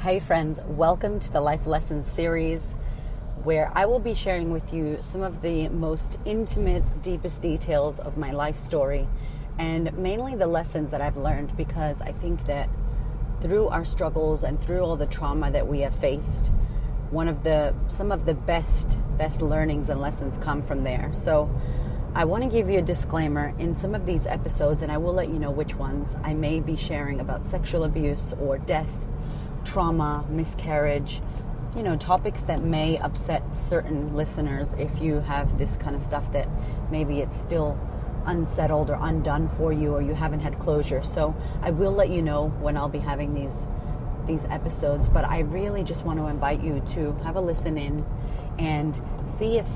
Hey friends, welcome to the Life Lessons series, where I will be sharing with you some of the most intimate, deepest details of my life story, and mainly the lessons that I've learned, because I think that through our struggles and through all the trauma that we have faced, some of the best learnings and lessons come from there. So I want to give you a disclaimer in some of these episodes, and I will let you know which ones. I may be sharing about sexual abuse or death, trauma, miscarriage, topics that may upset certain listeners if you have this kind of stuff that maybe it's still unsettled or undone for you, or you haven't had closure. So I will let you know when I'll be having these episodes, but I really just want to invite you to have a listen in and see if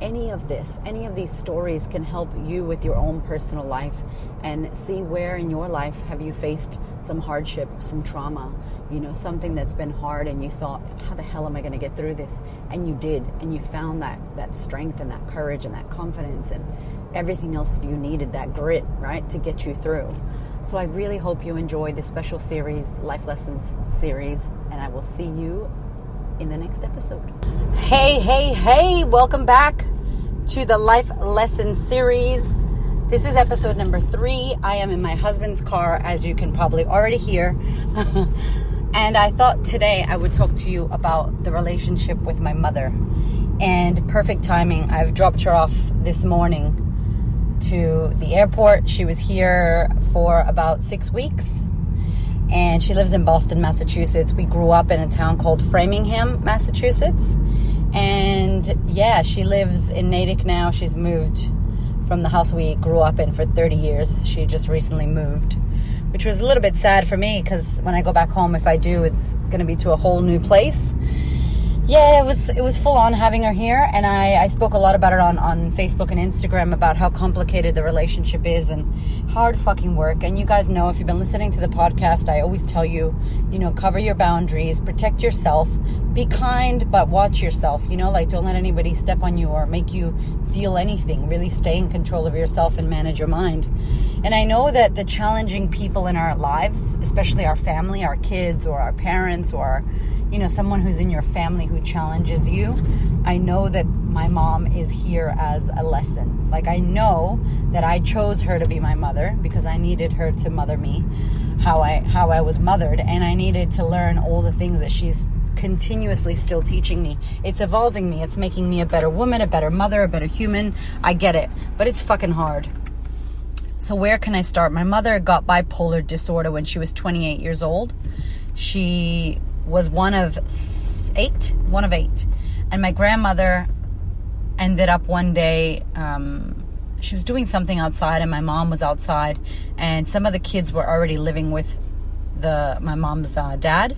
any of these stories can help you with your own personal life, and see where in your life have you faced some hardship, some trauma, something that's been hard, and you thought, how the hell am I going to get through this? And you did, and you found that strength and that courage and that confidence and everything else you needed, that grit, right, to get you through. So I really hope you enjoy this special series, Life Lessons series, and I will see you in the next episode. Hey, welcome back to the Life Lessons series. This is episode number 3. I am in my husband's car, as you can probably already hear. And I thought today I would talk to you about the relationship with my mother. And perfect timing, I've dropped her off this morning to the airport. She was here for about 6 weeks. And she lives in Boston, Massachusetts. We grew up in a town called Framingham, Massachusetts. And yeah, she lives in Natick now. She's moved from the house we grew up in for 30 years. She just recently moved, which was a little bit sad for me, because when I go back home, if I do, it's going to be to a whole new place. Yeah, it was full on having her here, and I spoke a lot about it on Facebook and Instagram about how complicated the relationship is and hard fucking work. And you guys know, if you've been listening to the podcast, I always tell you, cover your boundaries, protect yourself, be kind, but watch yourself, don't let anybody step on you or make you feel anything. Really stay in control of yourself and manage your mind. And I know that the challenging people in our lives, especially our family, our kids, or our parents, or someone who's in your family who challenges you, I know that my mom is here as a lesson. Like, I know that I chose her to be my mother because I needed her to mother me how I was mothered, and I needed to learn all the things that she's continuously still teaching me. It's evolving me. It's making me a better woman, a better mother, a better human. I get it, but it's fucking hard. So where can I start? My mother got bipolar disorder when she was 28 years old. She was one of eight. And my grandmother ended up one day, she was doing something outside, and my mom was outside, and some of the kids were already living with my mom's dad.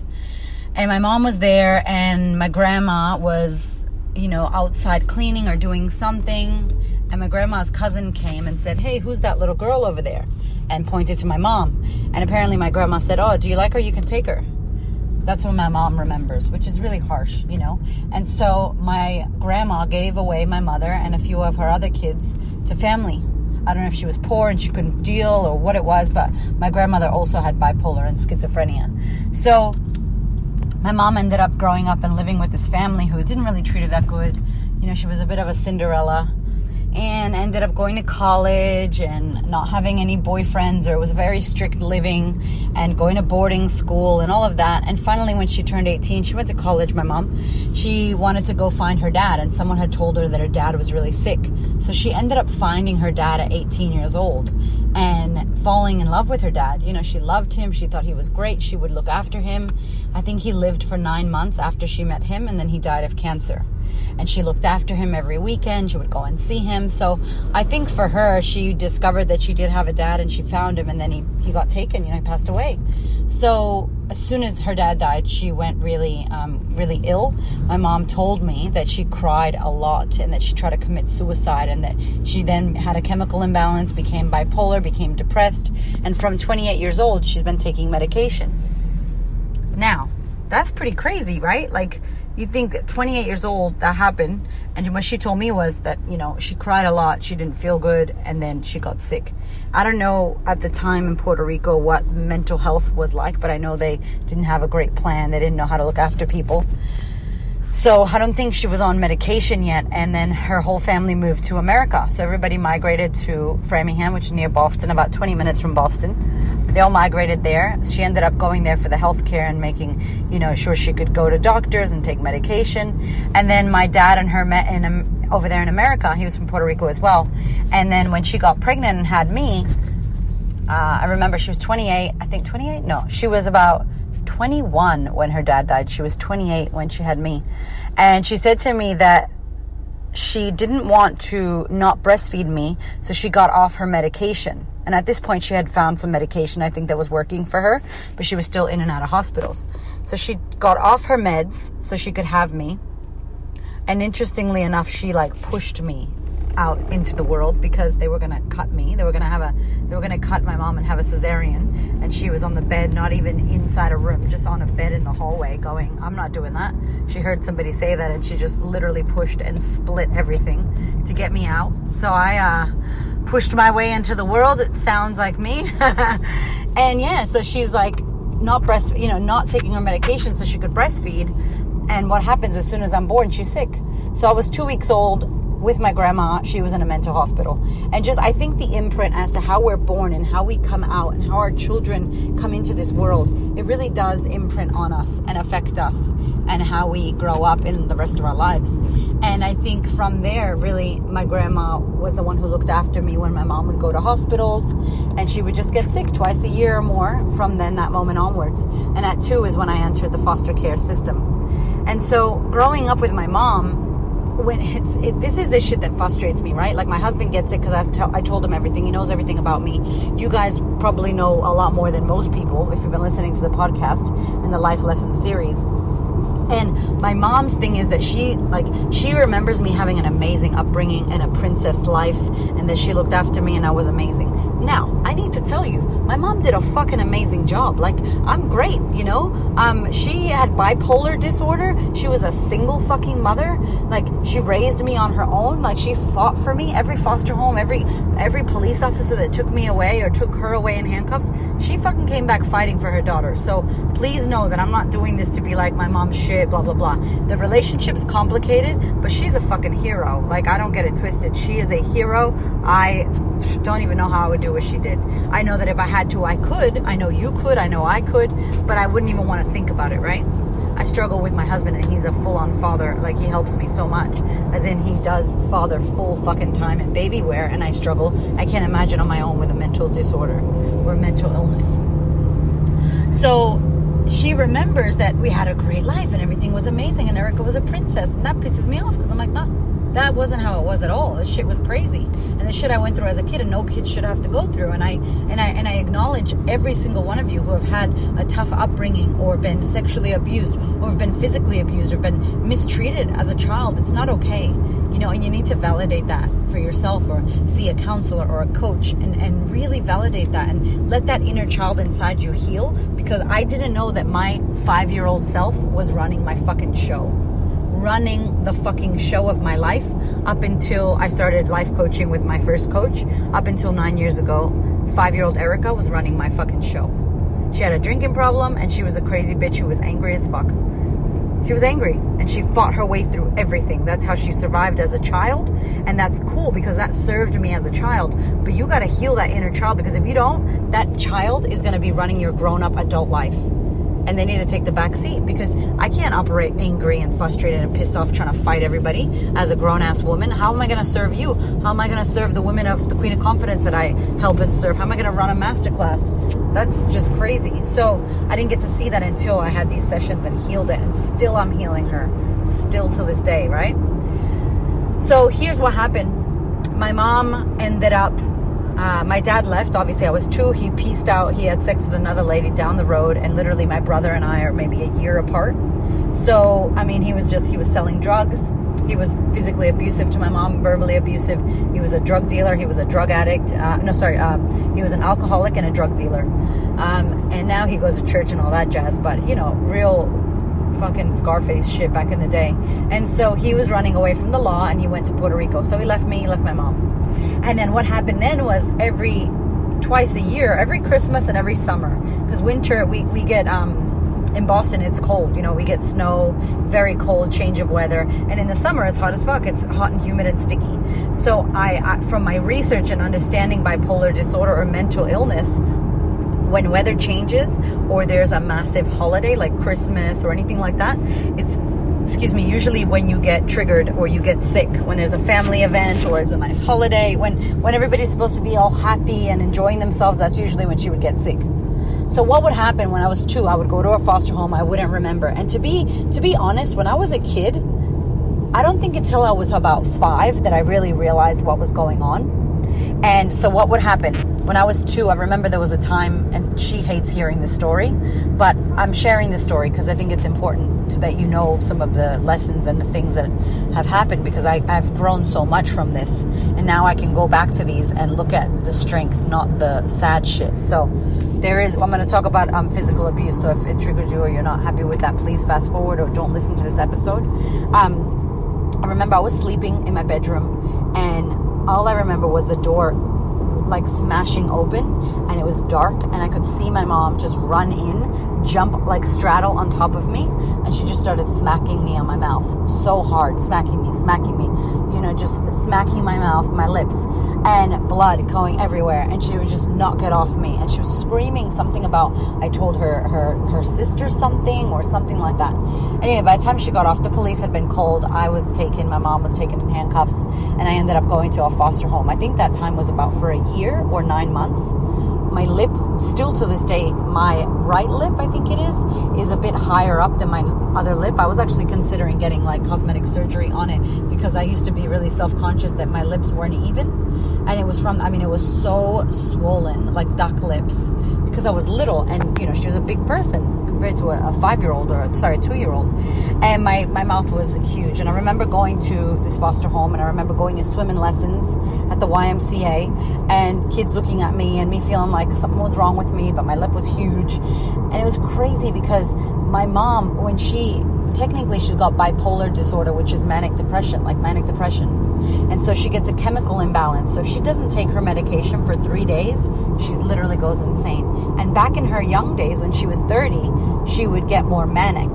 And my mom was there, and my grandma was, outside cleaning or doing something. And my grandma's cousin came and said, "Hey, who's that little girl over there?" And pointed to my mom. And apparently my grandma said, "Oh, do you like her? You can take her." That's what my mom remembers, which is really harsh, And so my grandma gave away my mother and a few of her other kids to family. I don't know if she was poor and she couldn't deal or what it was, but my grandmother also had bipolar and schizophrenia. So my mom ended up growing up and living with this family who didn't really treat her that good. She was a bit of a Cinderella, and ended up going to college and not having any boyfriends, or it was very strict living, and going to boarding school and all of that. And finally, when she turned 18, she went to college, my mom. She wanted to go find her dad, and someone had told her that her dad was really sick. So she ended up finding her dad at 18 years old and falling in love with her dad. She loved him. She thought he was great. She would look after him. I think he lived for 9 months after she met him, and then he died of cancer. And she looked after him every weekend. She would go and see him. So I think for her, she discovered that she did have a dad, and she found him, and then he got taken, he passed away. So as soon as her dad died, she went really ill. My mom told me that she cried a lot, and that she tried to commit suicide, and that she then had a chemical imbalance, became bipolar, became depressed. And from 28 years old, she's been taking medication. Now, That's pretty crazy, right? Like, you think at 28 years old, that happened. And what she told me was that, she cried a lot. She didn't feel good. And then she got sick. I don't know at the time in Puerto Rico what mental health was like, but I know they didn't have a great plan. They didn't know how to look after people. So I don't think she was on medication yet. And then her whole family moved to America. So everybody migrated to Framingham, which is near Boston, about 20 minutes from Boston. They all migrated there. She ended up going there for the healthcare and making, sure she could go to doctors and take medication. And then my dad and her met over there in America. He was from Puerto Rico as well. And then when she got pregnant and had me, I remember she was 28. I think 28? No, she was about 21 when her dad died. She was 28 when she had me. And she said to me that she didn't want to not breastfeed me, so she got off her medication. And at this point, she had found some medication, I think, that was working for her, but she was still in and out of hospitals. So she got off her meds so she could have me. And interestingly enough, she pushed me out into the world because they were going to cut me. They were going to cut my mom and have a cesarean. And she was on the bed, not even inside a room, just on a bed in the hallway going, I'm not doing that. She heard somebody say that and she just literally pushed and split everything to get me out. So I pushed my way into the world. It sounds like me. And yeah, so she's not taking her medication so she could breastfeed. And what happens as soon as I'm born, she's sick. So I was 2 weeks old with my grandma. She was in a mental hospital. And I think the imprint as to how we're born and how we come out and how our children come into this world, it really does imprint on us and affect us and how we grow up in the rest of our lives. And I think from there, really, my grandma was the one who looked after me when my mom would go to hospitals, and she would just get sick twice a year or more from then that moment onwards. And at 2 is when I entered the foster care system. And so growing up with my mom, this is the shit that frustrates me, right? Like, my husband gets it because I told him everything. He knows everything about me. You guys probably know a lot more than most people if you've been listening to the podcast and the Life Lessons series. And my mom's thing is that she remembers me having an amazing upbringing and a princess life, and that she looked after me and I was amazing. Now, I need to tell you, my mom did a fucking amazing job. I'm great, she had bipolar disorder. She was a single fucking mother. She raised me on her own. She fought for me. Every foster home, every police officer that took me away or took her away in handcuffs, she fucking came back fighting for her daughter. So please know that I'm not doing this to be like my mom's shit, blah, blah, blah. The relationship's complicated, but she's a fucking hero. I don't get it twisted. She is a hero. I don't even know how I would do what she did. I know that if I had to, I could. I know you could. I know I could. But I wouldn't even want to think about it, right? I struggle with my husband, and he's a full-on father. He helps me so much. As in, he does father full fucking time in baby wear, and I struggle. I can't imagine on my own with a mental disorder or mental illness. So she remembers that we had a great life and everything was amazing and Erica was a princess, and that pisses me off because I'm like, nah, that wasn't how it was at all. This shit was crazy, and the shit I went through as a kid, and no kid should have to go through. And I acknowledge every single one of you who have had a tough upbringing, or been sexually abused, or have been physically abused, or been mistreated as a child. It's not okay, and you need to validate that for yourself, or see a counselor or a coach, and really validate that and let that inner child inside you heal. Because I didn't know that my 5-year-old self was running my fucking show. Running the fucking show of my life up until I started life coaching with my first coach. Up until 9 years ago, 5-year-old Erica was running my fucking show. She had a drinking problem, and she was a crazy bitch who was angry as fuck. She was angry, and she fought her way through everything. That's how she survived as a child, and that's cool because that served me as a child. But you gotta heal that inner child, because if you don't, that child is gonna be running your grown-up adult life. And they need to take the back seat, because I can't operate angry and frustrated and pissed off trying to fight everybody as a grown-ass woman. How am I going to serve you? How am I going to serve the women of the Queen of Confidence that I help and serve? How am I going to run a masterclass? That's just crazy. So I didn't get to see that until I had these sessions and healed it. And still I'm healing her. Still to this day, right? So here's what happened. My mom ended up... my dad left. Obviously, I was 2. He pieced out. He had sex with another lady down the road, and literally my brother and I are maybe a year apart. So, he was selling drugs. He was physically abusive to my mom, verbally abusive. He was a drug dealer. He was a drug addict. He was an alcoholic and a drug dealer. And now he goes to church and all that jazz. But, real fucking Scarface shit back in the day. And so he was running away from the law, and he went to Puerto Rico. So he left me, he left my mom. And then what happened then was twice a year, every Christmas and every summer, because winter we get in Boston it's cold, we get snow, very cold, change of weather, and in the summer it's hot as fuck. It's hot and humid and sticky. So I from my research and understanding bipolar disorder or mental illness, when weather changes or there's a massive holiday like Christmas or anything like that, it's usually when you get triggered or you get sick, when there's a family event or it's a nice holiday, when everybody's supposed to be all happy and enjoying themselves, that's usually when she would get sick. So what would happen when I was 2, I would go to a foster home, I wouldn't remember. And to be honest, when I was a kid, I don't think until I was about 5 that I really realized what was going on. And so what would happen? When I was 2, I remember there was a time, and she hates hearing this story, but I'm sharing this story because I think it's important so that you know some of the lessons and the things that have happened, because I've grown so much from this. And now I can go back to these and look at the strength, not the sad shit. So I'm going to talk about physical abuse. So if it triggers you or you're not happy with that, please fast forward or don't listen to this episode. I remember I was sleeping in my bedroom, and all I remember was the door like smashing open, and it was dark, and I could see my mom just run in, jump, like straddle on top of me, and she just started smacking me on my mouth so hard, smacking me, just smacking my mouth, my lips, and blood going everywhere, and she would just knock it off me, and she was screaming something about, I told her sister something or something like that. Anyway, by the time she got off, the police had been called. My mom was taken in handcuffs, and I ended up going to a foster home. I think that time was about for a year or 9 months. My lip, still to this day, my right lip, I think it is a bit higher up than my other lip. I was actually considering getting like cosmetic surgery on it because I used to be really self-conscious that my lips weren't even. And it was it was so swollen, like duck lips, because I was little, and she was a big person compared to a 5-year-old or a 2-year-old. And my mouth was huge. And I remember going to this foster home, and I remember going to swimming lessons at the YMCA, and kids looking at me and me feeling like something was wrong with me, but my lip was huge. And it was crazy because my mom, technically she's got bipolar disorder, which is manic depression. And so she gets a chemical imbalance. So if she doesn't take her medication for 3 days, she literally goes insane. And back in her young days, when she was 30, she would get more manic.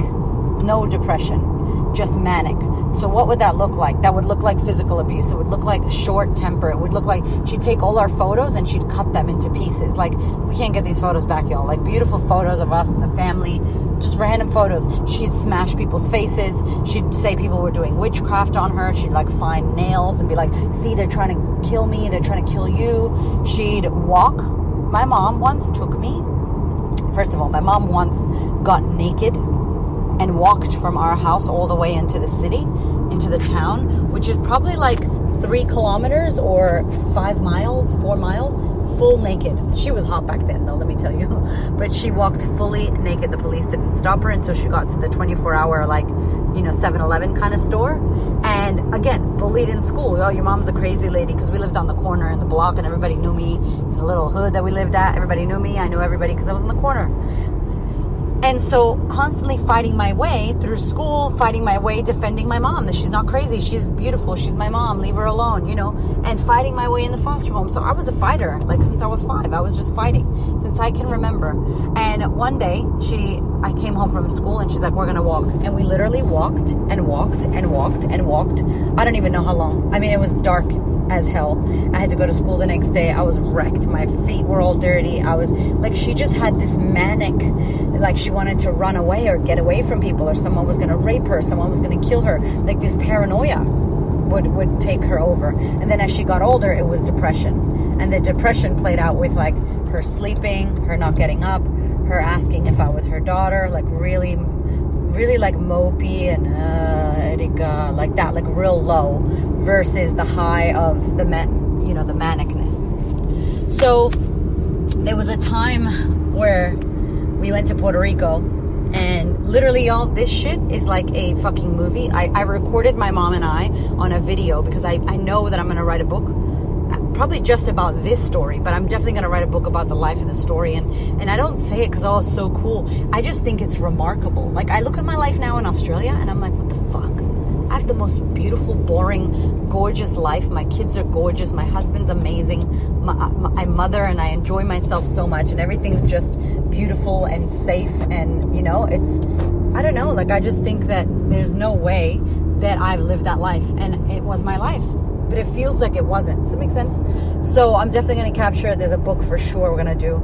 No depression, just manic. So what would that look like? That would look like physical abuse. It would look like short temper. It would look like she'd take all our photos and she'd cut them into pieces. Like, we can't get these photos back, y'all. Like, beautiful photos of us and the family, just random photos. She'd smash people's faces. She'd say people were doing witchcraft on her. She'd like find nails and be like, see, they're trying to kill me. They're trying to kill you. She'd walk. My mom once took me. First of all, my mom once got naked and walked from our house all the way into the city, into the town, which is probably like 3 kilometers or 5 miles, 4 miles, full naked. She was hot back then, though, let me tell you. But she walked fully naked. The police didn't stop her until she got to the 24-hour, 7-Eleven kind of store. And again, bullied in school. Oh, your mom's a crazy lady, because we lived on the corner in the block, and everybody knew me. In the little hood that we lived at, everybody knew me. I knew everybody because I was in the corner. And so constantly fighting my way through school, fighting my way, defending my mom, that she's not crazy, she's beautiful, she's my mom, leave her alone, and fighting my way in the foster home. So I was a fighter, since I was 5, I was just fighting, since I can remember. And one day, I came home from school, and she's like, we're going to walk. And we literally walked and walked and walked and walked. I don't even know how long. It was dark as hell. I had to go to school the next day. I was wrecked. My feet were all dirty. I was she just had this manic, she wanted to run away or get away from people, or someone was going to rape her, someone was going to kill her. This paranoia would take her over. And then as she got older, it was depression. And the depression played out with her sleeping, her not getting up, her asking if I was her daughter, really mopey and Erika, like that, real low, versus the high of the manicness. So there was a time where we went to Puerto Rico, and literally, y'all, this shit is like a fucking movie. I recorded my mom and I on a video because I know that I'm going to write a book. probably just about this story, but I'm definitely going to write a book about the life and the story. And I don't say it because, oh, it's so cool. I just think it's remarkable. Like, I look at my life now in Australia and I'm like, what the fuck? I have the most beautiful, boring, gorgeous life. My kids are gorgeous. My husband's amazing. I mother and I enjoy myself so much, and everything's just beautiful and safe. And, you know, it's, I don't know, like, I just think that there's no way that I've lived that life, and it was my life, but it feels like it wasn't. Does that make sense? So I'm definitely going to capture it. There's a book for sure we're going to do.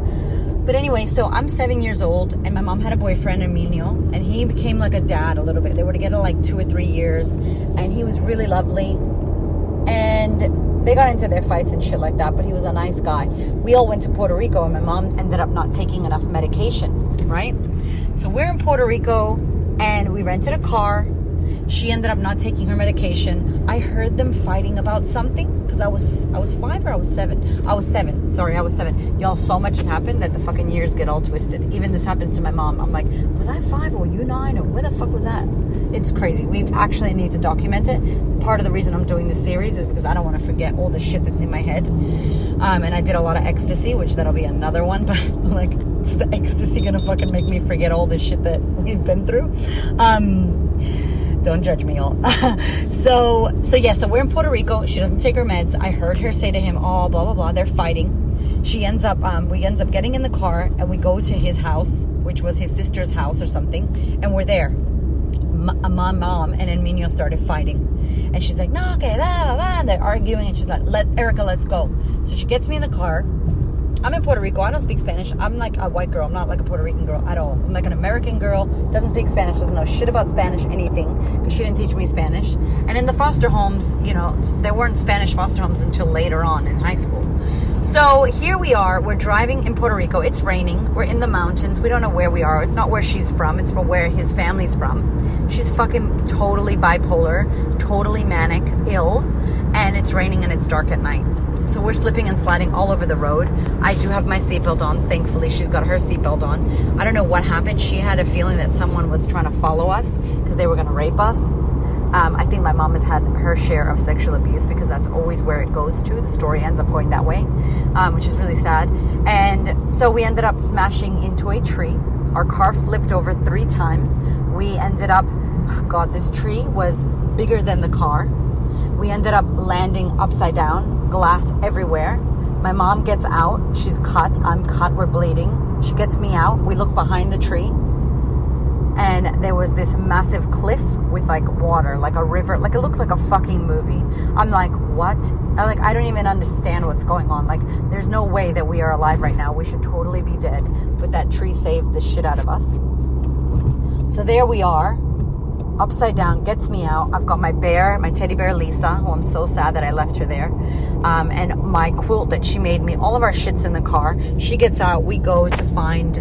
But anyway, so I'm 7 years old, and my mom had a boyfriend, Emilio, and he became like a dad a little bit. They were together like 2 or 3 years, and he was really lovely. And they got into their fights and shit like that, but he was a nice guy. We all went to Puerto Rico, and my mom ended up not taking enough medication, right? So we're in Puerto Rico, and we rented a car. She ended up not taking her medication. I heard them fighting about something because I was 5 or I was 7. I was 7. Sorry, I was 7. Y'all, so much has happened that the fucking years get all twisted. Even this happens to my mom. I'm like, was I 5 or were you 9 or where the fuck was that? It's crazy. We actually need to document it. Part of the reason I'm doing this series is because I don't want to forget all the shit that's in my head. And I did a lot of ecstasy, which that'll be another one. But like, is the ecstasy gonna fucking make me forget all the shit that we've been through? Don't judge me, y'all. So we're in Puerto Rico. She doesn't take her meds. I heard her say to him, oh, blah, blah, blah. They're fighting. We ends up getting in the car, and we go to his house, which was his sister's house or something. And we're there. My mom and Emilio started fighting. And she's like, no, okay, blah, blah, blah. And they're arguing. And she's like, Erica, let's go. So she gets me in the car. I'm in Puerto Rico. I don't speak Spanish. I'm like a white girl. I'm not like a Puerto Rican girl at all. I'm like an American girl. Doesn't speak Spanish. Doesn't know shit about Spanish, anything. Because she didn't teach me Spanish. And in the foster homes, you know, there weren't Spanish foster homes until later on in high school. So here we are. We're driving in Puerto Rico. It's raining. We're in the mountains. We don't know where we are. It's not where she's from. It's from where his family's from. She's fucking totally bipolar, totally manic, ill. And it's raining and it's dark at night. So we're slipping and sliding all over the road. I do have my seatbelt on. Thankfully, she's got her seatbelt on. I don't know what happened. She had a feeling that someone was trying to follow us because they were going to rape us. I think my mom has had her share of sexual abuse because that's always where it goes to. The story ends up going that way, which is really sad. And so we ended up smashing into a tree. Our car flipped over 3 times. We ended up, oh God, this tree was bigger than the car. We ended up landing upside down, glass everywhere. My mom gets out. She's cut. I'm cut. We're bleeding. She gets me out. We look behind the tree. And there was this massive cliff with like water, like a river. Like it looked like a fucking movie. I'm like, what? I don't even understand what's going on. Like, there's no way that we are alive right now. We should totally be dead. But that tree saved the shit out of us. So there we are. Upside down, gets me out. I've got my teddy bear Lisa, who I'm so sad that I left her there, and my quilt that she made me. All of our shit's in the car. She gets out. We go to find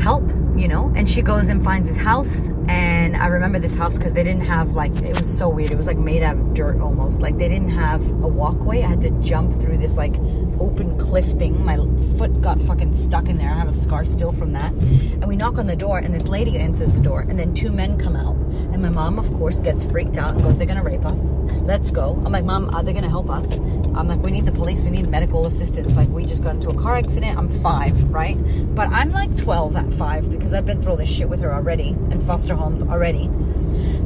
help, you know, and she goes and finds his house. And I remember this house because they didn't have, like, it was so weird. It was like made out of dirt almost. Like they didn't have a walkway. I had to jump through this like open cliff thing. My foot got fucking stuck in there. I have a scar still from that. And we knock on the door, and this lady answers the door, and then 2 men come out. And my mom, of course, gets freaked out and goes, they're gonna rape us. Let's go. I'm like, Mom, are they gonna help us? I'm like, we need the police. We need medical assistance. Like, we just got into a car accident. I'm 5, right? But I'm like 12 at 5 because I've been through all this shit with her already in foster homes already.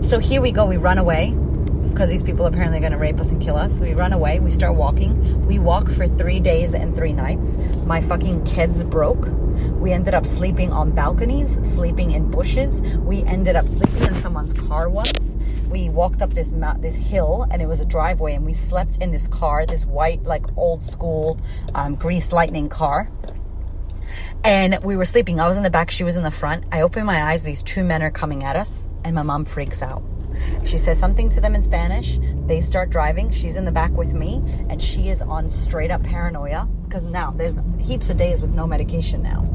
So here we go. We run away because these people apparently are going to rape us and kill us. We run away. We start walking. We walk for 3 days and 3 nights. My fucking kids broke. We ended up sleeping on balconies, sleeping in bushes. We ended up sleeping in someone's car once. We walked up this hill, and it was a driveway, and we slept in this car, this white, like old school greased lightning car. And we were sleeping. I was in the back. She was in the front. I open my eyes. These 2 men are coming at us, and my mom freaks out. She says something to them in Spanish. They start driving. She's in the back with me, and she is on straight up paranoia because now there's heaps of days with no medication now.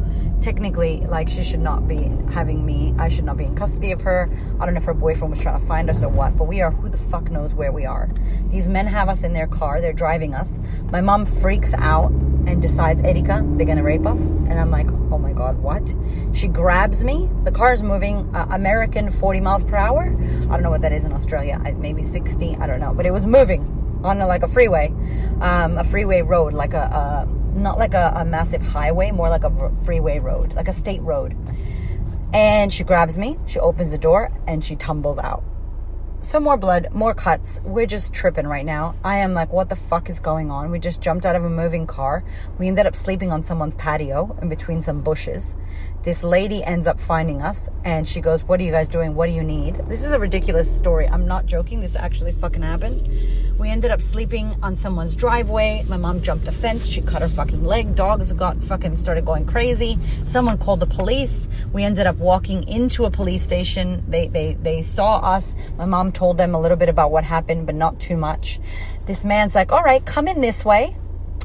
Technically, like, she should not be having me. I should not be in custody of her. I don't know if her boyfriend was trying to find us or what, but we are, who the fuck knows where we are. These men have us in their car. They're driving us. My mom freaks out and decides, Erika, they're going to rape us. And I'm like, oh my God, what? She grabs me. The car is moving American 40 miles per hour. I don't know what that is in Australia. Maybe 60. I don't know. But it was moving. on like a freeway road, like not like a massive highway, more like a freeway road, like a state road. And she grabs me, she opens the door, and she tumbles out. Some more blood, more cuts. We're just tripping right now. I am like, what the fuck is going on? We just jumped out of a moving car. We ended up sleeping on someone's patio in between some bushes. This lady ends up finding us, and she goes, what are you guys doing? What do you need? This is a ridiculous story. I'm not joking. This actually fucking happened. We ended up sleeping on someone's driveway. My mom jumped a fence. She cut her fucking leg. Dogs started going crazy. Someone called the police. We ended up walking into a police station. They saw us. My mom told them a little bit about what happened, but not too much. This man's like, all right, come in this way.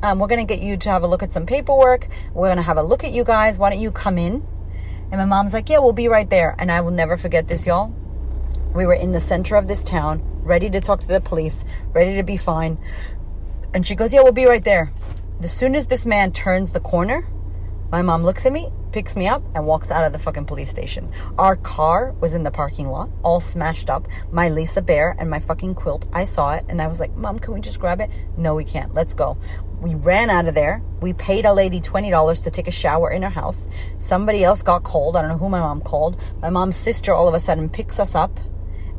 We're going to get you to have a look at some paperwork. We're going to have a look at you guys. Why don't you come in? And my mom's like, yeah, we'll be right there. And I will never forget this, y'all. We were in the center of this town, ready to talk to the police, ready to be fine. And she goes, yeah, we'll be right there. As soon as this man turns the corner, my mom looks at me, picks me up, and walks out of the fucking police station. Our car was in the parking lot, all smashed up. My Lisa bear and my fucking quilt. I saw it, and I was like, Mom, can we just grab it? No, we can't. Let's go. We ran out of there. We paid a lady $20 to take a shower in her house. Somebody else got called. I don't know who my mom called. My mom's sister all of a sudden picks us up.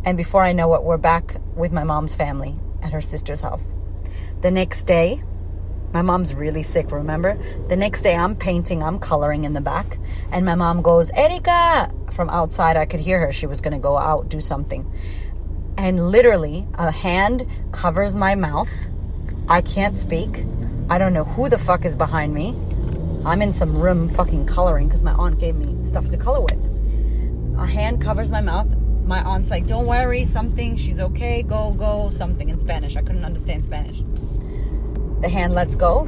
And before I know it, we're back with my mom's family at her sister's house. The next day, my mom's really sick, remember? The next day, I'm painting, I'm coloring in the back. And my mom goes, Erika! From outside, I could hear her. She was going to go out, do something. And literally, a hand covers my mouth. I can't speak. I don't know who the fuck is behind me. I'm in some room fucking coloring because my aunt gave me stuff to color with. A hand covers my mouth. My aunt's like, don't worry, something, she's okay, go, something in Spanish. I couldn't understand Spanish. The hand lets go.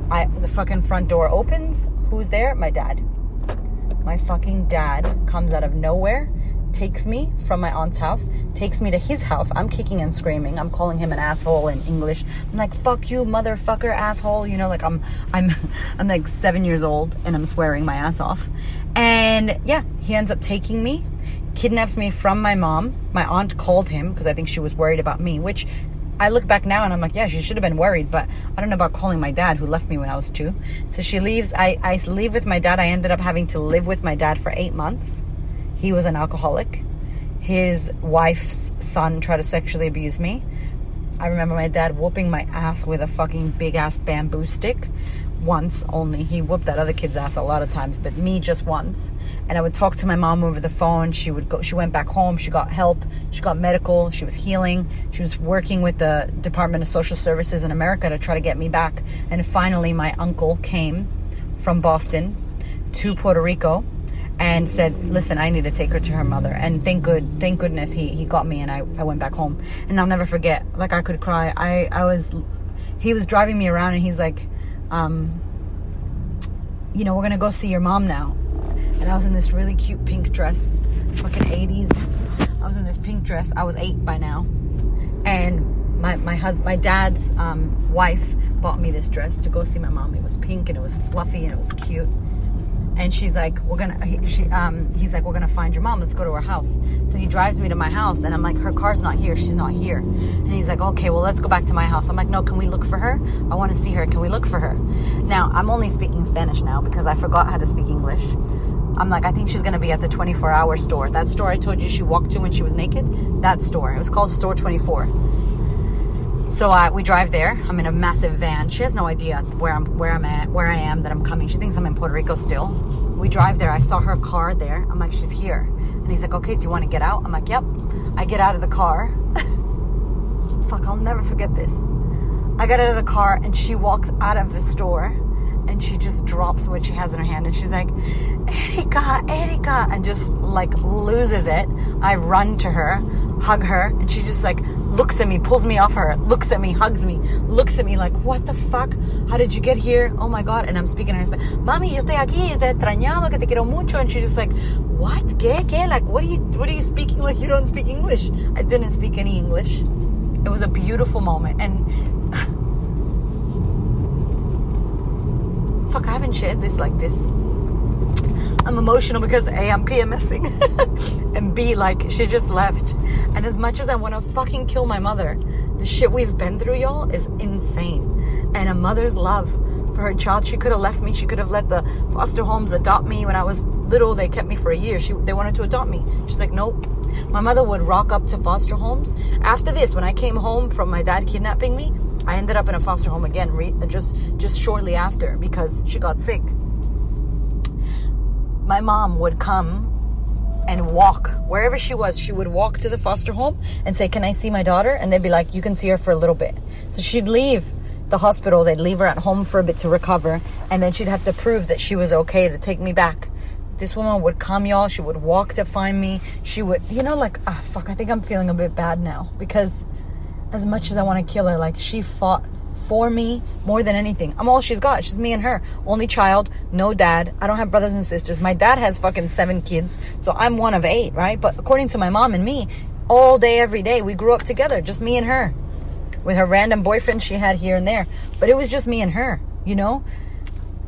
The fucking front door opens. Who's there? My dad. My fucking dad comes out of nowhere, takes me from my aunt's house, takes me to his house. I'm kicking and screaming. I'm calling him an asshole in English. I'm like, fuck you, motherfucker, asshole. You know, like I'm like 7 years old and I'm swearing my ass off. And yeah, he ends up taking me, kidnaps me from my mom. My aunt called him because I think she was worried about me, which I look back now and I'm like, yeah, she should have been worried, but I don't know about calling my dad who left me when I was 2. So she leaves. I leave with my dad. I ended up having to live with my dad for 8 months. He was an alcoholic. His wife's son tried to sexually abuse me. I remember my dad whooping my ass with a fucking big ass bamboo stick. Once only. He whooped that other kid's ass a lot of times, but me just once. And I would talk to my mom over the phone. She went back home. She got help. She got medical. She was healing. She was working with the Department of Social Services in America to try to get me back. And finally, my uncle came from Boston to Puerto Rico and said, listen, I need to take her to her mother. And thank goodness he got me and I went back home. And I'll never forget, like I could cry. He was driving me around and he's like, we're going to go see your mom now. And I was in this really cute pink dress, fucking 80s. I was in this pink dress. I was 8 by now. And my dad's wife bought me this dress to go see my mom. It was pink and it was fluffy and it was cute. And she's like, he's like, we're gonna find your mom. Let's go to her house. So he drives me to my house, and I'm like, her car's not here. She's not here. And he's like, okay, well, let's go back to my house. I'm like, no, can we look for her? I want to see her. Can we look for her? Now, I'm only speaking Spanish now because I forgot how to speak English. I'm like, I think she's gonna be at the 24-hour store. That store I told you she walked to when she was naked. That store. It was called Store 24. So we drive there. I'm in a massive van. She has no idea where I am, that I'm coming. She thinks I'm in Puerto Rico still. We drive there. I saw her car there. I'm like, she's here. And he's like, okay, do you want to get out? I'm like, yep. I get out of the car. Fuck, I'll never forget this. I got out of the car and she walks out of the store and she just drops what she has in her hand. And she's like, Erika, and just like loses it. I run to her, hug her, and she just like looks at me, pulls me off her, looks at me, hugs me, looks at me like, what the fuck? How did you get here? Oh my God. And I'm speaking in Spanish. Mami, yo estoy aquí, te he extrañado, que te quiero mucho. And she's just like, what? ¿Qué? Like, what are you speaking? Like, you don't speak English. I didn't speak any English. It was a beautiful moment. And fuck, I haven't shared this like this. I'm emotional because A, I'm PMSing, and B, like, she just left. And as much as I want to fucking kill my mother, The shit we've been through, y'all, is insane. And a mother's love for her child. She could have left me. She could have let the foster homes adopt me. When I was little, they kept me for a year. They wanted to adopt me. She's like, nope. My mother would rock up to foster homes. After this, when I came home from my dad kidnapping me, I ended up in a foster home again just shortly after because she got sick. My mom would come and walk wherever she was. She would walk to the foster home and say, can I see my daughter? And they'd be like, you can see her for a little bit. So she'd leave the hospital. They'd leave her at home for a bit to recover. And then she'd have to prove that she was okay to take me back. This woman would come, y'all. She would walk to find me. She would, I think I'm feeling a bit bad now. Because as much as I want to kill her, like, she fought for me more than anything. I'm all she's got. She's me and her. Only child, no dad. I don't have brothers and sisters. My dad has fucking 7 kids. So I'm one of 8, right? But according to my mom and me, all day, every day, we grew up together. Just me and her. With her random boyfriend she had here and there. But it was just me and her,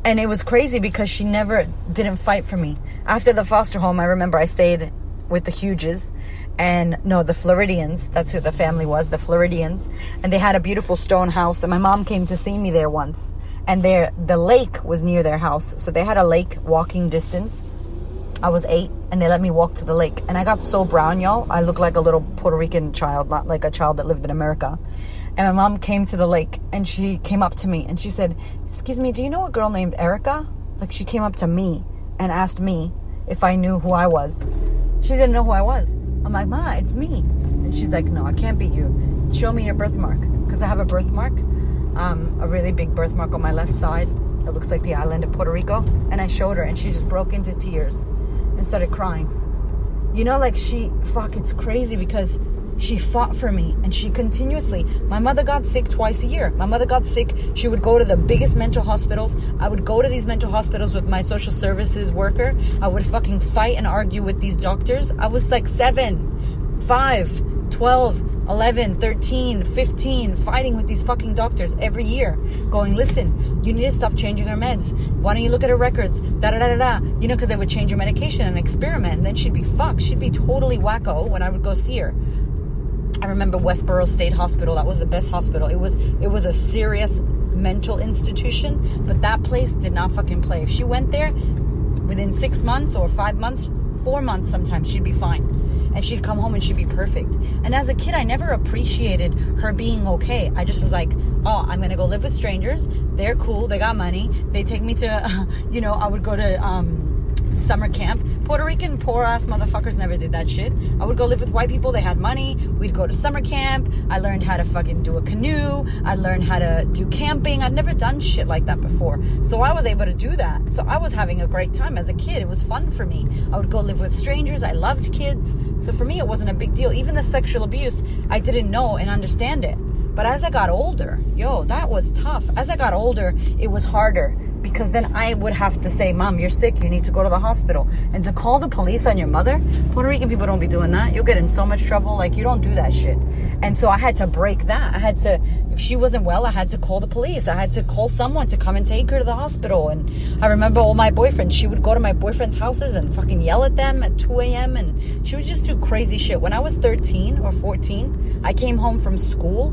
And it was crazy because she never didn't fight for me. After the foster home, I remember I stayed with the Hughes. The Floridians. That's who the family was, the Floridians. And they had a beautiful stone house. And my mom came to see me there once. And the lake was near their house. So they had a lake walking distance. I was 8 and they let me walk to the lake. And I got so brown, y'all. I looked like a little Puerto Rican child, not like a child that lived in America. And my mom came to the lake and she came up to me and she said, excuse me, do you know a girl named Erica? Like, she came up to me and asked me if I knew who I was. She didn't know who I was. I'm like, Ma, it's me. And she's like, no, it can't be you. Show me your birthmark. Because I have a birthmark, a really big birthmark on my left side. It looks like the island of Puerto Rico. And I showed her and she just broke into tears and started crying. It's crazy because she fought for me and she continuously, my mother got sick twice a year. My mother got sick. She would go to the biggest mental hospitals. I would go to these mental hospitals with my social services worker. I would fucking fight and argue with these doctors. I was like 7, 5, 12, 11, 13, 15, fighting with these fucking doctors every year. Going, listen, you need to stop changing her meds. Why don't you look at her records? Da-da-da-da-da. Because they would change her medication and experiment. And then she'd be fucked. She'd be totally wacko when I would go see her. I remember Westboro State Hospital. That was the best hospital. It was a serious mental institution, but that place did not fucking play. If she went there within 6 months or 5 months, 4 months sometimes, she'd be fine. And she'd come home and she'd be perfect. And as a kid, I never appreciated her being okay. I just was like, oh, I'm going to go live with strangers. They're cool. They got money. They take me to, I would go to summer camp. Puerto Rican poor ass motherfuckers never did that shit. I would go live with white people. They had money. We'd go to summer camp. I learned how to fucking do a canoe. I learned how to do camping. I'd never done shit like that before. So I was able to do that. So I was having a great time as a kid. It was fun for me. I would go live with strangers. I loved kids. So for me, it wasn't a big deal. Even the sexual abuse, I didn't know and understand it. But as I got older, that was tough. As I got older, it was harder. Because then I would have to say, Mom, you're sick. You need to go to the hospital. And to call the police on your mother, Puerto Rican people don't be doing that. You'll get in so much trouble. Like, you don't do that shit. And so I had to break that. I had to, if she wasn't well, I had to call the police. I had to call someone to come and take her to the hospital. And I remember all my boyfriends. She would go to my boyfriend's houses and fucking yell at them at 2 a.m. And she would just do crazy shit. When I was 13 or 14, I came home from school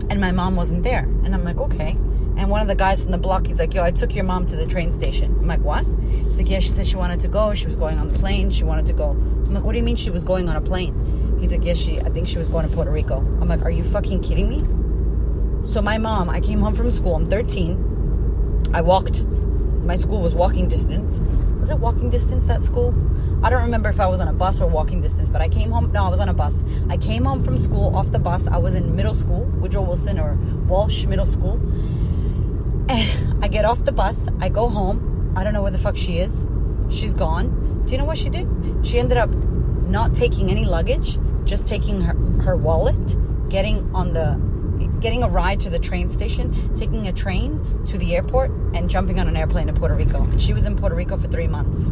and my mom wasn't there. And I'm like, okay. And one of the guys from the block, he's like, yo, I took your mom to the train station. I'm like, what? He's like, yeah, she said she wanted to go. She was going on the plane. She wanted to go. I'm like, what do you mean she was going on a plane? He's like, yeah, I think she was going to Puerto Rico. I'm like, are you fucking kidding me? So my mom, I came home from school. I'm 13. I walked. My school was walking distance. Was it walking distance, that school? I don't remember if I was on a bus or walking distance, but I came home. No, I was on a bus. I came home from school off the bus. I was in middle school, Woodrow Wilson or Walsh Middle School. And I get off the bus. I go home. I don't know where the fuck she is. She's gone. Do you know what she did? She ended up not taking any luggage, just taking her wallet, getting a ride to the train station, taking a train to the airport, and jumping on an airplane to Puerto Rico. She was in Puerto Rico for 3 months.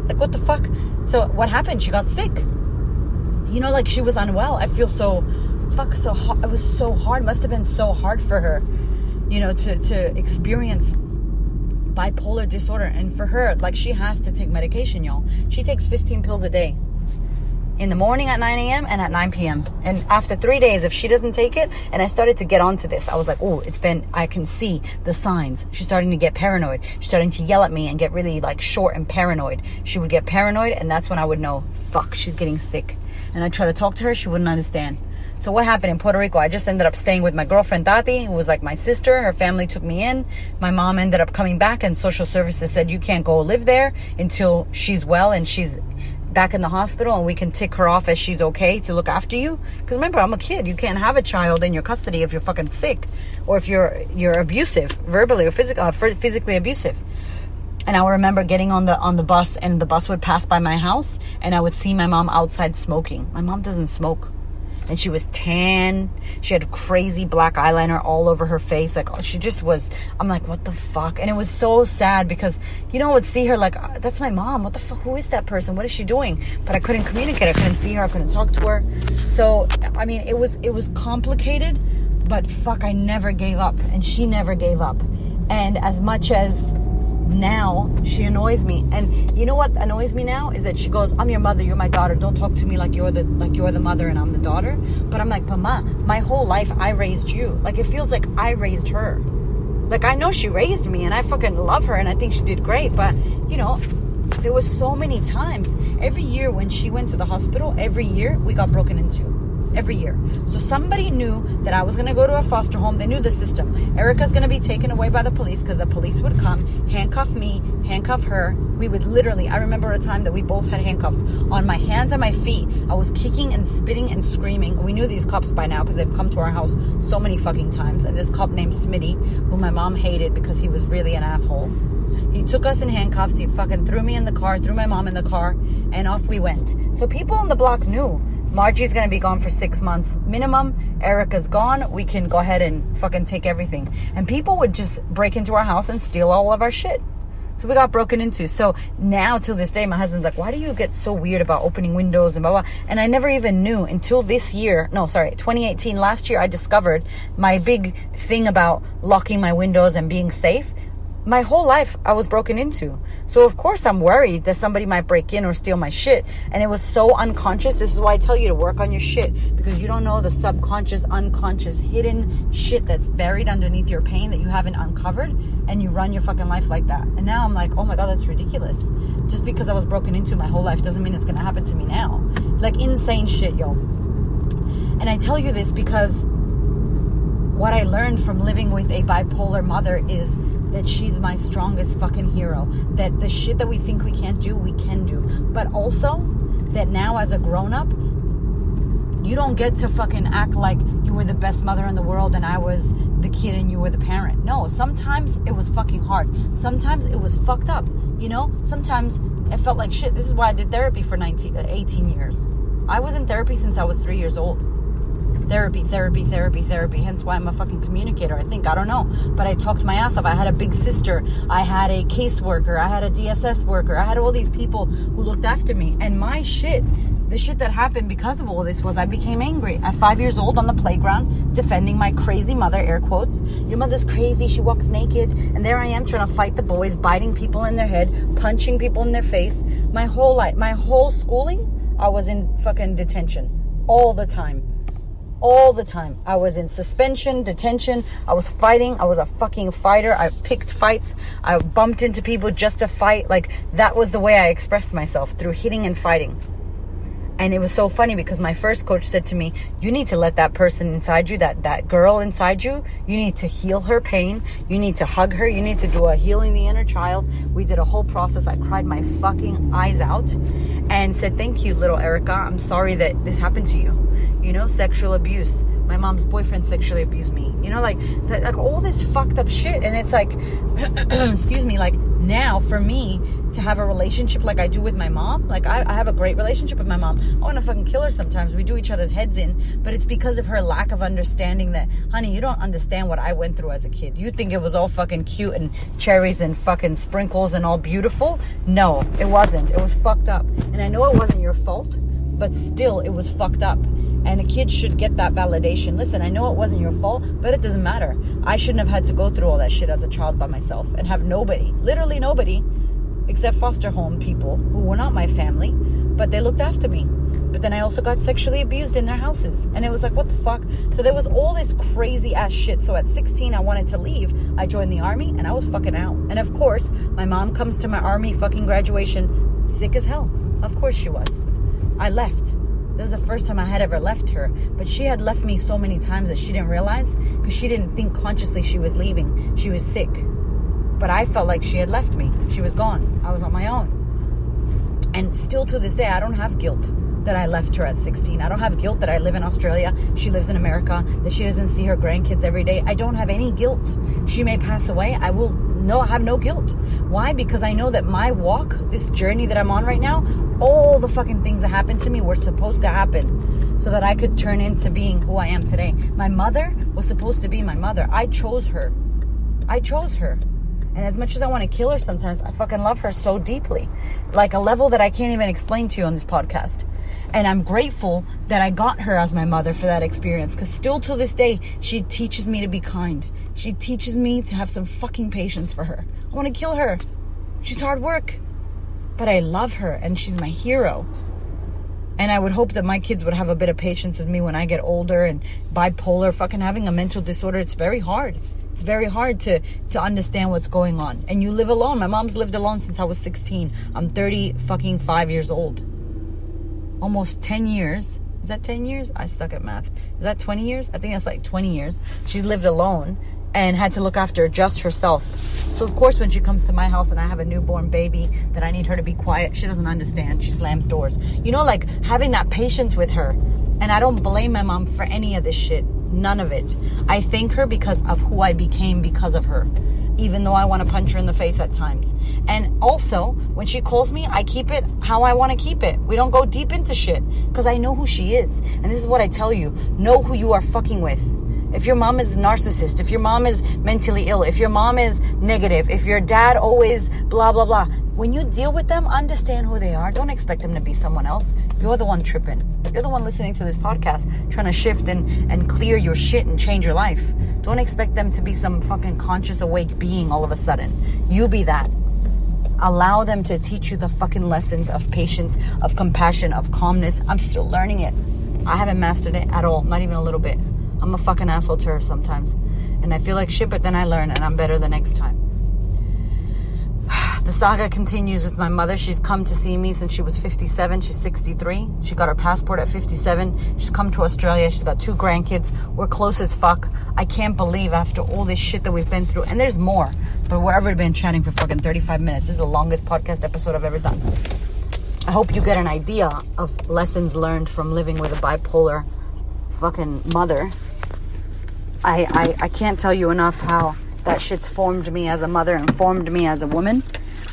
Like, what the fuck? So what happened? She got sick. Like, she was unwell. I feel so hard. It was so hard. Must have been so hard for her, to experience bipolar disorder. And for her, like, she has to take medication, y'all. She takes 15 pills a day. in the morning at 9 a.m. and at 9 p.m. And after 3 days, if she doesn't take it, and I started to get onto this, I was like, oh, I can see the signs. She's starting to get paranoid. She's starting to yell at me and get really like short and paranoid. She would get paranoid, and that's when I would know, fuck, she's getting sick. And I try to talk to her, she wouldn't understand. So what happened in Puerto Rico? I just ended up staying with my girlfriend Tati, who was like my sister. Her family took me in. My mom ended up coming back, and social services said, you can't go live there until she's well and she's back in the hospital, and we can tick her off as she's okay to look after you. Because remember, I'm a kid. You can't have a child in your custody if you're fucking sick, or if you're abusive, verbally or physically abusive. And I remember getting on the bus, and the bus would pass by my house, and I would see my mom outside smoking. My mom doesn't smoke. And she was tan. She had crazy black eyeliner all over her face. Like, she just was, I'm like, what the fuck? And it was so sad because, I would see her like, that's my mom. What the fuck? Who is that person? What is she doing? But I couldn't communicate. I couldn't see her. I couldn't talk to her. So, I mean, it was complicated, but fuck, I never gave up. And she never gave up. And as much as now she annoys me, and you know what annoys me now is that she goes, I'm your mother, you're my daughter, don't talk to me like you're the mother and I'm the daughter. But I'm like, Mama, my whole life I raised you. Like, it feels like I raised her. Like, I know she raised me and I fucking love her and I think she did great, but there was so many times every year when she went to the hospital, every year we got broken into. Every year. So somebody knew that I was going to go to a foster home. They knew the system. Erica's going to be taken away by the police, because the police would come, handcuff me, handcuff her. We would literally, I remember a time that we both had handcuffs on my hands and my feet. I was kicking and spitting and screaming. We knew these cops by now because they've come to our house so many fucking times. And this cop named Smitty, who my mom hated because he was really an asshole, he took us in handcuffs. He fucking threw me in the car, threw my mom in the car, and off we went. So people on the block knew Margie's going to be gone for 6 months minimum. Erica's gone. We can go ahead and fucking take everything. And people would just break into our house and steal all of our shit. So we got broken into. So now till this day, my husband's like, why do you get so weird about opening windows and blah, blah. And I never even knew until this year. 2018, last year, I discovered my big thing about locking my windows and being safe. My whole life I was broken into. So of course I'm worried that somebody might break in or steal my shit. And it was so unconscious. This is why I tell you to work on your shit, because you don't know the subconscious, unconscious, hidden shit that's buried underneath your pain that you haven't uncovered, and you run your fucking life like that. And now I'm like, oh my God, that's ridiculous. Just because I was broken into my whole life doesn't mean it's gonna happen to me now. Like, insane shit, yo. And I tell you this because what I learned from living with a bipolar mother is that she's my strongest fucking hero. That the shit that we think we can't do, we can do. But also, that now as a grown-up, you don't get to fucking act like you were the best mother in the world and I was the kid and you were the parent. No, sometimes it was fucking hard. Sometimes it was fucked up. Sometimes it felt like shit. This is why I did therapy for 18 years. I was in therapy since I was 3 years old. Therapy. Hence why I'm a fucking communicator, I think. I don't know. But I talked my ass off. I had a big sister. I had a caseworker. I had a DSS worker. I had all these people who looked after me. And my shit, the shit that happened because of all this was I became angry. At 5 years old on the playground, defending my crazy mother, air quotes. Your mother's crazy. She walks naked. And there I am trying to fight the boys, biting people in their head, punching people in their face. My whole life, my whole schooling, I was in fucking detention. All the time. I was in suspension, detention. I was fighting. I was a fucking fighter. I picked fights. I bumped into people just to fight. Like, that was the way I expressed myself, through hitting and fighting. And it was so funny because my first coach said to me, you need to let that person inside you, that girl inside you, you need to heal her pain. You need to hug her. You need to do a healing the inner child. We did a whole process. I cried my fucking eyes out and said, thank you, little Erica. I'm sorry that this happened to you. Sexual abuse. My mom's boyfriend sexually abused me. Like all this fucked up shit. And it's like, excuse me, like now for me to have a relationship like I do with my mom, like I have a great relationship with my mom. I want to fucking kill her sometimes. We do each other's heads in, but it's because of her lack of understanding that, honey, you don't understand what I went through as a kid. You think it was all fucking cute and cherries and fucking sprinkles and all beautiful. No, it wasn't. It was fucked up. And I know it wasn't your fault, but still it was fucked up. And a kid should get that validation. Listen, I know it wasn't your fault, but it doesn't matter. I shouldn't have had to go through all that shit as a child by myself and have nobody, literally nobody, except foster home people who were not my family, but they looked after me. But then I also got sexually abused in their houses. And it was like, what the fuck? So there was all this crazy ass shit. So at 16, I wanted to leave. I joined the army and I was fucking out. And of course, my mom comes to my army fucking graduation sick as hell. Of course she was. I left. That was the first time I had ever left her. But she had left me so many times that she didn't realize, because she didn't think consciously she was leaving. She was sick. But I felt like she had left me. She was gone. I was on my own. And still to this day, I don't have guilt that I left her at 16. I don't have guilt that I live in Australia. She lives in America. That she doesn't see her grandkids every day. I don't have any guilt. She may pass away. I will have no guilt. Why? Because I know that my walk, this journey that I'm on right now, all the fucking things that happened to me were supposed to happen so that I could turn into being who I am today. My mother was supposed to be my mother. I chose her. And as much as I want to kill her sometimes, I fucking love her so deeply. Like a level that I can't even explain to you on this podcast. And I'm grateful that I got her as my mother for that experience. Because still to this day, she teaches me to be kind. She teaches me to have some fucking patience for her. I want to kill her. She's hard work. But I love her and she's my hero. And I would hope that my kids would have a bit of patience with me when I get older. And bipolar, fucking having a mental disorder, it's very hard. It's very hard to understand what's going on. And you live alone. My mom's lived alone since I was 16. I'm 5 years old. Almost 10 years. Is that 10 years? I suck at math. Is that 20 years? I think that's like 20 years. She's lived alone and had to look after just herself. So of course when she comes to my house and I have a newborn baby that I need her to be quiet, she doesn't understand. She slams doors. You know, like having that patience with her. And I don't blame my mom for any of this shit. None of it. I thank her because of who I became because of her. Even though I want to punch her in the face at times. And also, when she calls me, I keep it how I want to keep it. We don't go deep into shit. Because I know who she is. And this is what I tell you. Know who you are fucking with. If your mom is a narcissist, if your mom is mentally ill, if your mom is negative, if your dad always blah, blah, blah. When you deal with them, understand who they are. Don't expect them to be someone else. You're the one tripping. You're the one listening to this podcast, trying to shift and clear your shit and change your life. Don't expect them to be some fucking conscious, awake being all of a sudden. You be that. Allow them to teach you the fucking lessons of patience, of compassion, of calmness. I'm still learning it. I haven't mastered it at all. Not even a little bit. I'm a fucking asshole to her sometimes. And I feel like shit, but then I learn and I'm better the next time. The saga continues with my mother. She's come to see me since she was 57. She's 63. She got her passport at 57. She's come to Australia. She's got 2 grandkids. We're close as fuck. I can't believe after all this shit that we've been through. And there's more. But we've already been chatting for fucking 35 minutes. This is the longest podcast episode I've ever done. I hope you get an idea of lessons learned from living with a bipolar fucking mother. I can't tell you enough how that shit's formed me as a mother and formed me as a woman.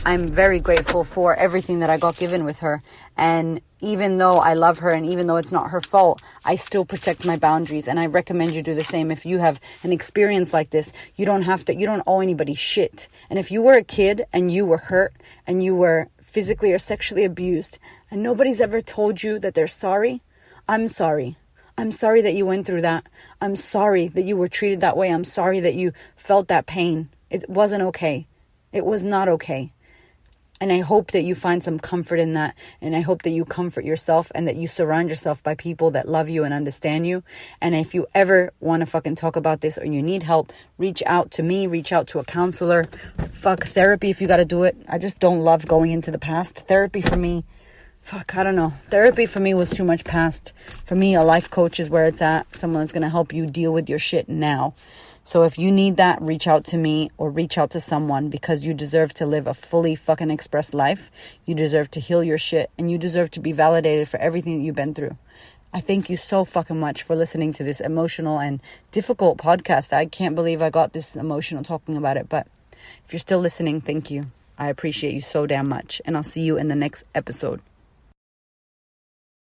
I'm very grateful for everything that I got given with her. And even though I love her and even though it's not her fault, I still protect my boundaries. And I recommend you do the same. If you have an experience like this, you don't owe anybody shit. And if you were a kid and you were hurt and you were physically or sexually abused and nobody's ever told you that they're sorry, I'm sorry. I'm sorry that you went through that. I'm sorry that you were treated that way. I'm sorry that you felt that pain. It wasn't okay. It was not okay. And I hope that you find some comfort in that. And I hope that you comfort yourself and that you surround yourself by people that love you and understand you. And if you ever want to fucking talk about this or you need help, reach out to me, reach out to a counselor. Fuck therapy if you got to do it. I just don't love going into the past. Therapy for me, I don't know. Therapy for me was too much past. For me, a life coach is where it's at. Someone that's going to help you deal with your shit now. So if you need that, reach out to me or reach out to someone because you deserve to live a fully fucking expressed life. You deserve to heal your shit and you deserve to be validated for everything that you've been through. I thank you so fucking much for listening to this emotional and difficult podcast. I can't believe I got this emotional talking about it, but if you're still listening, thank you. I appreciate you so damn much and I'll see you in the next episode.